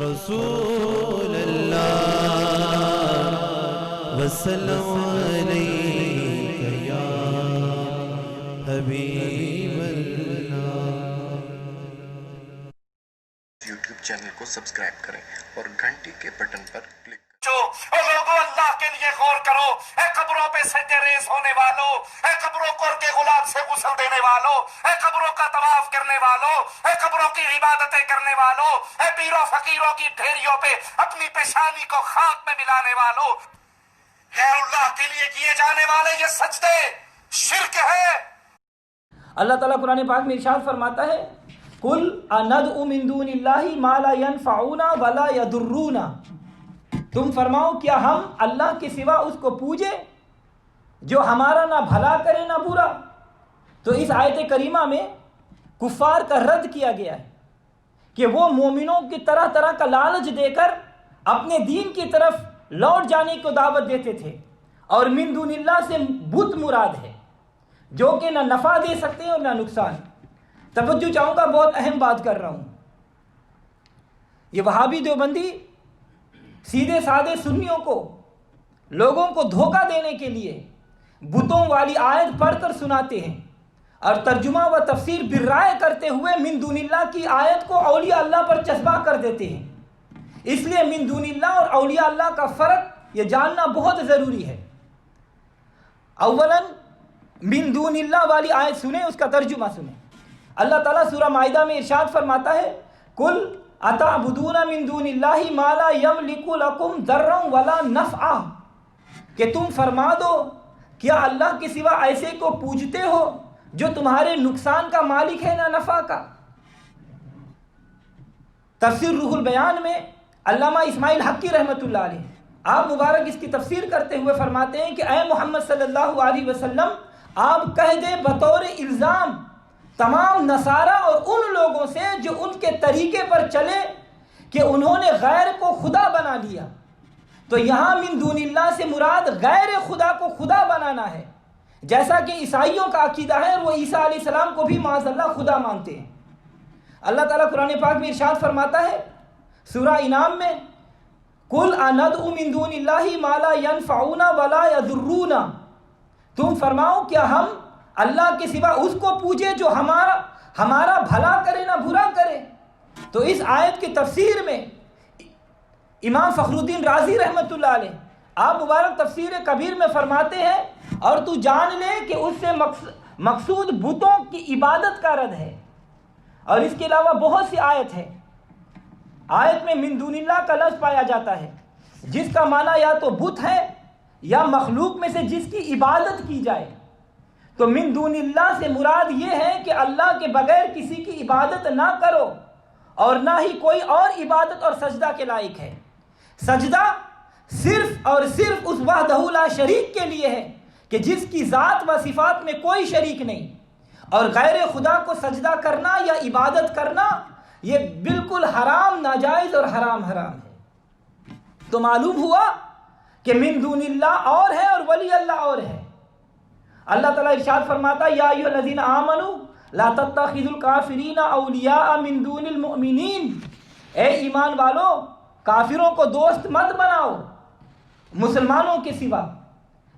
رسول اللہ وسلم علیک یا حبیب اللہ۔ یوٹیوب چینل کو سبسکرائب کریں اور گھنٹی کے بٹن پر کلک کریں۔ لوگوں اللہ کے لیے غور کرو، اے قبروں پہ سجدے ریز ہونے والوں، اے قبروں کو کے غلام سے غسل دینے والوں، اے قبروں کا طواف کرنے والوں، اے قبروں کی عبادتیں کرنے والوں، اے پیروں فقیروں کی ڈھیریوں پہ اپنی پیشانی کو خاک میں ملانے والوں، غیر اللہ کے لیے کیے جانے والے یہ سجدے شرک ہے۔ اللہ تعالیٰ قرآن پاک میں ارشاد فرماتا ہے قُلْ أَنَدْعُ مِن دُونِ اللَّهِ مَا لَا يَنفَعُنَا وَلَا يَضُرُّونَا، تم فرماؤ کیا ہم اللہ کے سوا اس کو پوجے جو ہمارا نہ بھلا کرے نہ برا؟ تو اس آیت کریمہ میں کفار کا رد کیا گیا ہے کہ وہ مومنوں کی طرح طرح کا لالچ دے کر اپنے دین کی طرف لوٹ جانے کو دعوت دیتے تھے، اور من دون اللہ سے بت مراد ہے جو کہ نہ نفع دے سکتے ہیں اور نہ نقصان۔ توجہ چاہوں گا، بہت اہم بات کر رہا ہوں۔ یہ وہابی دیوبندی سیدھے سادے سنیوں کو، لوگوں کو دھوکہ دینے کے لیے بتوں والی آیت پڑھ کر سناتے ہیں اور ترجمہ و تفسیر بالرائے کرتے ہوئے من دون اللہ کی آیت کو اولیاء اللہ پر چسپاں کر دیتے ہیں۔ اس لیے من دون اللہ اور اولیاء اللہ کا فرق یہ جاننا بہت ضروری ہے۔ اولاً من دون اللہ والی آیت سنیں، اس کا ترجمہ سنیں۔ اللہ تعالیٰ سورہ مائدہ میں ارشاد فرماتا ہے قُلْ أَتَعْبُدُونَ مِن دُونِ اللَّهِ مَا لَا يَمْلِكُ لَكُمْ ضَرًّا وَلَا نَفْعًا، کہ تم فرما دو کیا اللہ کے سوا ایسے کو پوجتے ہو جو تمہارے نقصان کا مالک ہے نہ نفع کا؟ تفسیر روح البیان میں علامہ اسماعیل حقی رحمۃ اللہ علیہ آپ مبارک اس کی تفسیر کرتے ہوئے فرماتے ہیں کہ اے محمد صلی اللہ علیہ وسلم، آپ کہہ دیں بطور الزام تمام نصارہ اور ان لوگوں سے جو ان کے طریقے پر چلے کہ انہوں نے غیر کو خدا بنا لیا، تو یہاں من دون اللہ سے مراد غیر خدا کو خدا بنانا ہے، جیسا کہ عیسائیوں کا عقیدہ ہے، وہ عیسیٰ علیہ السلام کو بھی معاذ اللہ خدا مانتے ہیں۔ اللہ تعالیٰ قرآن پاک میں ارشاد فرماتا ہے سورہ انعام میں قُلْ أَنَدْعُ مِن دُونِ اللَّهِ مَا لَا يَنفَعُنَا وَلَا يَضُرُّونَا، تم فرماؤ کیا ہم اللہ کے سوا اس کو پوجے جو ہمارا بھلا کرے نہ برا کرے؟ تو اس آیت کی تفسیر میں امام فخر الدین رازی رحمۃ اللہ علیہ آپ مبارک تفسیر کبیر میں فرماتے ہیں اور تو جان لے کہ اس سے مقصود بتوں کی عبادت کا رد ہے، اور اس کے علاوہ بہت سی آیت ہے، آیت میں من دون اللہ کا لفظ پایا جاتا ہے جس کا معنی یا تو بت ہے یا مخلوق میں سے جس کی عبادت کی جائے۔ تو من دون اللہ سے مراد یہ ہے کہ اللہ کے بغیر کسی کی عبادت نہ کرو، اور نہ ہی کوئی اور عبادت اور سجدہ کے لائق ہے۔ سجدہ صرف اور صرف اس وحدہ لا شریک کے لیے ہے کہ جس کی ذات و صفات میں کوئی شریک نہیں، اور غیر خدا کو سجدہ کرنا یا عبادت کرنا یہ بالکل حرام، ناجائز اور حرام ہے۔ تو معلوم ہوا کہ من دون اللہ اور ہے اور ولی اللہ اور ہے۔ اللہ تعالیٰ ارشاد فرماتا یا ایھا الذین آمنوا لا تتخذوا الکافرین اولیاء من دون المؤمنین، اے ایمان والو کافروں کو دوست مت بناؤ مسلمانوں کے سوا۔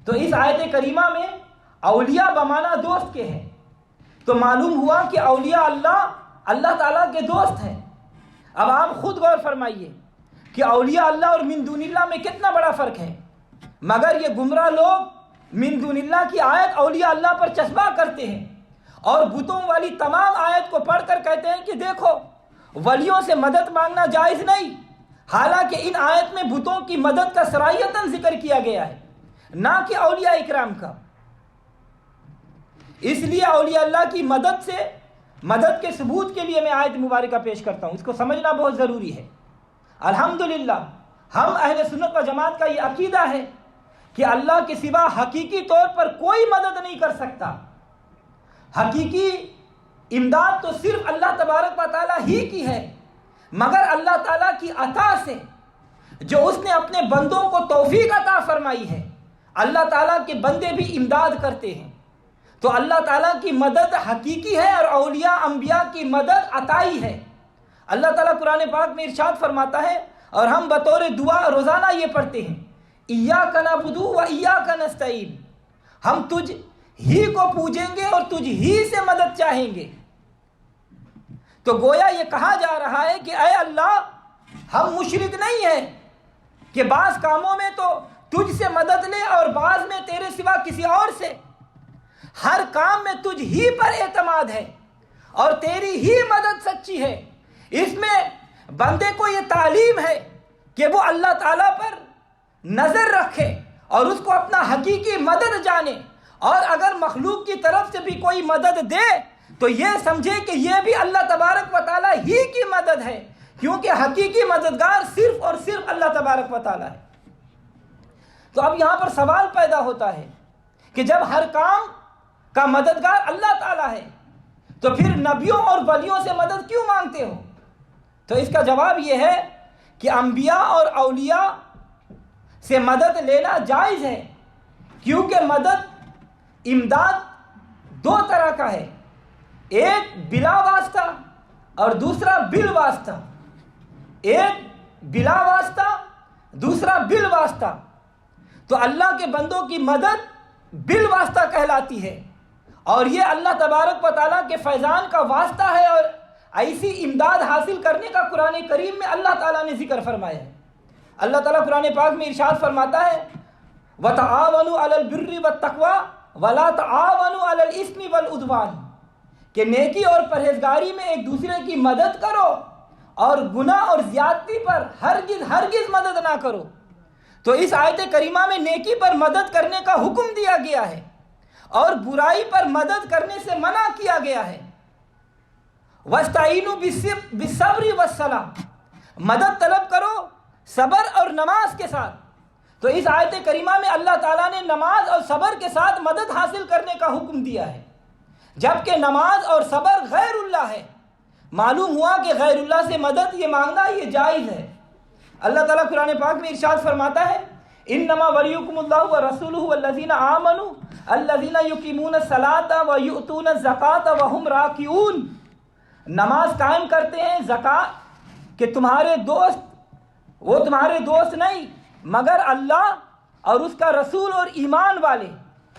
تو اس آیت کریمہ میں اولیاء بمانا دوست کے ہیں، تو معلوم ہوا کہ اولیاء اللہ تعالیٰ کے دوست ہیں۔ اب آپ خود غور فرمائیے کہ اولیاء اللہ اور من دون اللہ میں کتنا بڑا فرق ہے، مگر یہ گمراہ لوگ من دون اللہ کی آیت اولیاء اللہ پر چسپاں کرتے ہیں اور بتوں والی تمام آیت کو پڑھ کر کہتے ہیں کہ دیکھو ولیوں سے مدد مانگنا جائز نہیں، حالانکہ ان آیت میں بتوں کی مدد کا صراحتاً ذکر کیا گیا ہے، نہ کہ اولیاء اکرام کا۔ اس لیے اولیاء اللہ کی مدد کے ثبوت کے لیے میں آیت مبارکہ پیش کرتا ہوں، اس کو سمجھنا بہت ضروری ہے۔ الحمدللہ ہم اہل سنت و جماعت کا یہ عقیدہ ہے کہ اللہ کے سوا حقیقی طور پر کوئی مدد نہیں کر سکتا۔ حقیقی امداد تو صرف اللہ تبارک و تعالیٰ ہی کی ہے، مگر اللہ تعالیٰ کی عطا سے جو اس نے اپنے بندوں کو توفیق عطا فرمائی ہے، اللہ تعالیٰ کے بندے بھی امداد کرتے ہیں۔ تو اللہ تعالیٰ کی مدد حقیقی ہے اور اولیاء انبیاء کی مدد عطائی ہے۔ اللہ تعالیٰ قرآن پاک میں ارشاد فرماتا ہے اور ہم بطور دعا روزانہ یہ پڑھتے ہیں ایاک نعبد و ایاک نستعین، ہم تجھ ہی کو پوجیں گے اور تجھ ہی سے مدد چاہیں گے۔ تو گویا یہ کہا جا رہا ہے کہ اے اللہ ہم مشرک نہیں ہیں کہ بعض کاموں میں تو تجھ سے مدد لے اور بعض میں تیرے سوا کسی اور سے، ہر کام میں تجھ ہی پر اعتماد ہے اور تیری ہی مدد سچی ہے۔ اس میں بندے کو یہ تعلیم ہے کہ وہ اللہ تعالیٰ پر نظر رکھے اور اس کو اپنا حقیقی مدد جانے، اور اگر مخلوق کی طرف سے بھی کوئی مدد دے تو یہ سمجھے کہ یہ بھی اللہ تبارک و تعالیٰ ہی کی مدد ہے، کیونکہ حقیقی مددگار صرف اور صرف اللہ تبارک و تعالیٰ ہے۔ تو اب یہاں پر سوال پیدا ہوتا ہے کہ جب ہر کام کا مددگار اللہ تعالیٰ ہے تو پھر نبیوں اور ولیوں سے مدد کیوں مانگتے ہو؟ تو اس کا جواب یہ ہے کہ انبیاء اور اولیاء سے مدد لینا جائز ہے، کیونکہ مدد امداد دو طرح کا ہے، ایک بلا واسطہ اور دوسرا بال واسطہ۔ ایک بلا واسطہ، دوسرا بال واسطہ۔ تو اللہ کے بندوں کی مدد بال واسطہ کہلاتی ہے، اور یہ اللہ تبارک و تعالیٰ کے فیضان کا واسطہ ہے، اور ایسی امداد حاصل کرنے کا قرآن کریم میں اللہ تعالیٰ نے ذکر فرمایا ہے۔ اللہ تعالیٰ قرآن پاک میں ارشاد فرماتا ہے وَتَعَاوَنُوا عَلَى الْبِرِّ وَالتَّقْوَى وَلَا تَعَاوَنُوا عَلَى الْإِثْمِ وَالْعُدْوَانِ، کہ نیکی اور پرہیزگاری میں ایک دوسرے کی مدد کرو اور گناہ اور زیادتی پر ہرگز مدد نہ کرو۔ تو اس آیت کریمہ میں نیکی پر مدد کرنے کا حکم دیا گیا ہے اور برائی پر مدد کرنے سے منع کیا گیا ہے۔ وَاسْتَعِینُوا بِالصَّبْرِ وَالصَّلَاةِ، مدد طلب کرو صبر اور نماز کے ساتھ۔ تو اس آیت کریمہ میں اللہ تعالیٰ نے نماز اور صبر کے ساتھ مدد حاصل کرنے کا حکم دیا ہے، جبکہ نماز اور صبر غیر اللہ ہے۔ معلوم ہوا کہ غیر اللہ سے مدد یہ مانگنا یہ جائز ہے۔ اللہ تعالیٰ قرآن پاک میں ارشاد فرماتا ہے انما ولیکم اللہ ورسولہ والذین آمنوا الذین یقیمون الصلاۃ ویؤتون الزکاۃ وہم راکعون، نماز قائم کرتے ہیں، زکوٰۃ، کہ تمہارے دوست وہ تمہارے دوست نہیں مگر اللہ اور اس کا رسول اور ایمان والے،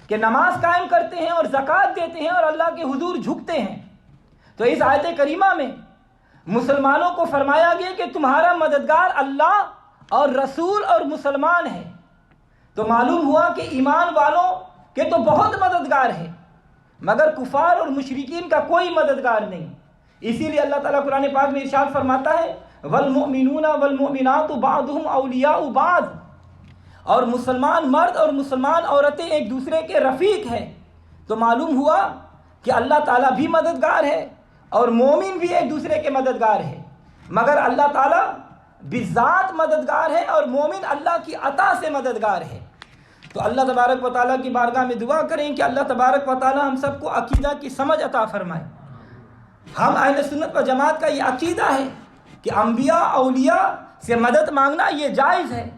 کہ نماز قائم کرتے ہیں اور زکوٰۃ دیتے ہیں اور اللہ کے حضور جھکتے ہیں۔ تو اس آیت کریمہ میں مسلمانوں کو فرمایا گیا کہ تمہارا مددگار اللہ اور رسول اور مسلمان ہے۔ تو معلوم ہوا کہ ایمان والوں کے تو بہت مددگار ہیں، مگر کفار اور مشرکین کا کوئی مددگار نہیں۔ اسی لیے اللہ تعالیٰ قرآن پاک میں ارشاد فرماتا ہے والمؤمنون والمؤمنات بعضهم اولیاء بعض، اور مسلمان مرد اور مسلمان عورتیں ایک دوسرے کے رفیق ہیں۔ تو معلوم ہوا کہ اللہ تعالیٰ بھی مددگار ہے اور مومن بھی ایک دوسرے کے مددگار ہے، مگر اللہ تعالیٰ بذات مددگار ہے اور مومن اللہ کی عطا سے مددگار ہے۔ تو اللہ تبارک و تعالیٰ کی بارگاہ میں دعا کریں کہ اللہ تبارک و تعالیٰ ہم سب کو عقیدہ کی سمجھ عطا فرمائے۔ ہم اہل سنت و جماعت کا یہ عقیدہ ہے کہ انبیاء اولیاء سے مدد مانگنا یہ جائز ہے،